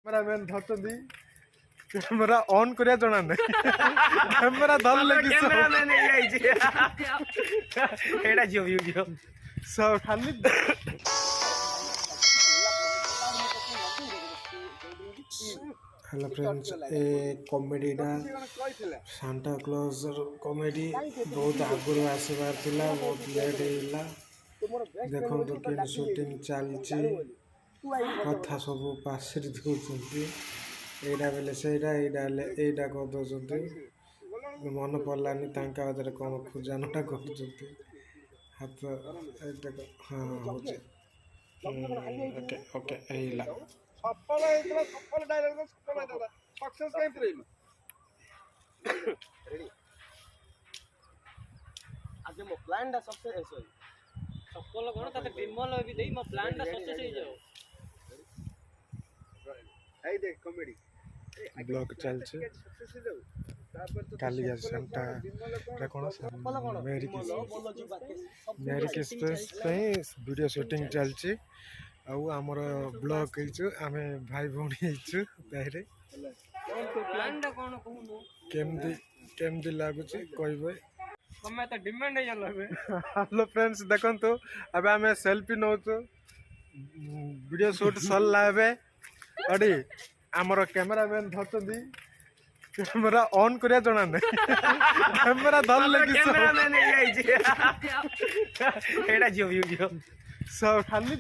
cameraman धरती camera on करिया जणा नै कैमेरा धरले कि कैमरामैन एटा जियो वीडियो सब खाली हेलो फ्रेंड्स ए कॉमेडीटा सांता क्लॉज कॉमेडी बहुत आगुरी आसबार थिला बहुत लेट हेला देखो तो कि शूटिंग चलची कथा सब पासरी दउछंती एडा बेले सेडा एडा को दउछंती मन पड़लानी तांका आदरे कोन खुजानटा करछंती हाथ एटा हां होचे ओके ओके एला सफल हेतला सफल डायलॉग सफल हेतला सक्सेस काई रहिलो रेडी आज मो प्लान दा सक्सेस होई सफल कोन तते डिमल भी देई मो प्लान दा सक्सेस हो जाओ এই দেখ কমেডি ব্লগ চলছে কালিয়া সেন্টা এটা কোন মেরি কিসপ্রেস ପାଇଁ ভিডিও শুটিং চলছে ଆଉ ଆମର ବ୍ଲଗ ହେଇଛୁ ଆମେ ଭାଇ ଭଉଣୀ ହେଇଛୁ ତାହିରେ କେମିତି ଲାଗୁଛି କହିବେ ହ୍ୟାଲୋ ଫ୍ରେଣ୍ଡସ୍ ଦେଖନ୍ତୁ ଏବେ ଆମେ ସେଲ୍ଫି ନେଉଛୁ ଭିଡ଼ିଓ ସୁଟ୍ ସରିଲା ଏବେ ଅଡ଼ି ଆମର କ୍ୟାମେରାମ୍ୟାନ୍ ଧରୁଛନ୍ତି कैमरा ऑन करिया जणा नै कैमरा धरले कि कैमरामैन एटा जियो वीडियो सब खाली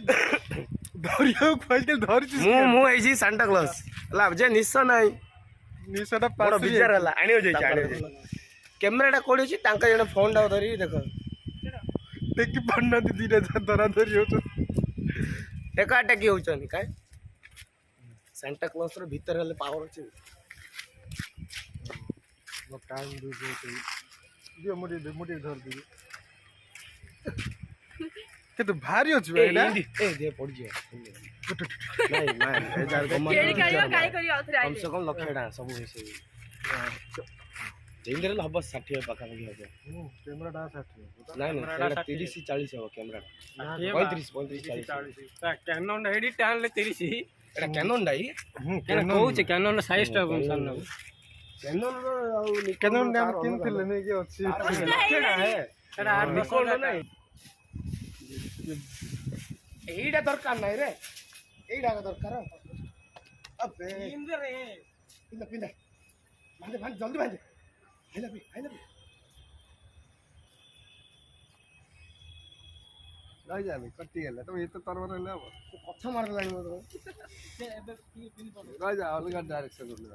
धरियो फाइल धरिछि मु आइछि सांता क्लॉज ला जे निस्सा नाही निस्साटा बड़ बिचार हला आनियो जाई कैमराटा कोडी छि तांका जण फोन डा धरि देखो टेकी पन्ना दीदी रे धरा धरि होतो टेका टेकी होचन काय सांता क्लॉज रो भीतर हले पावर अछि वो टाइम दे दियो मोटी धर दी के तो भारी अछि बेटा ए दे पड़ जे नहीं मान ए जार केडी काई करी आउथरे कम से कम लक्षडा सब होइसे जेंदरे हब 60 पाखा लगी हबो कैमराटा 60 नहीं 30 40 हो कैमरा 35 40 ता कैनन हेडी टान ले 30 एटा कैनन डाई कहू छे कैनन साइज टा सन कैनन नाम किन थिले नै के अछि लक्षडा है एटा निकोल नहीं एइडा दरकार नहीं रे एइडा का दरकार अबे इंदर रे पिंदा भांजे जल्दी भांजे आइला भी नहीं जाबे कटि गेला तो ये तो तरवर ले अब कथा मार लाग मत रे एबे की पिन पड़ जा अलग डायरेक्शन ले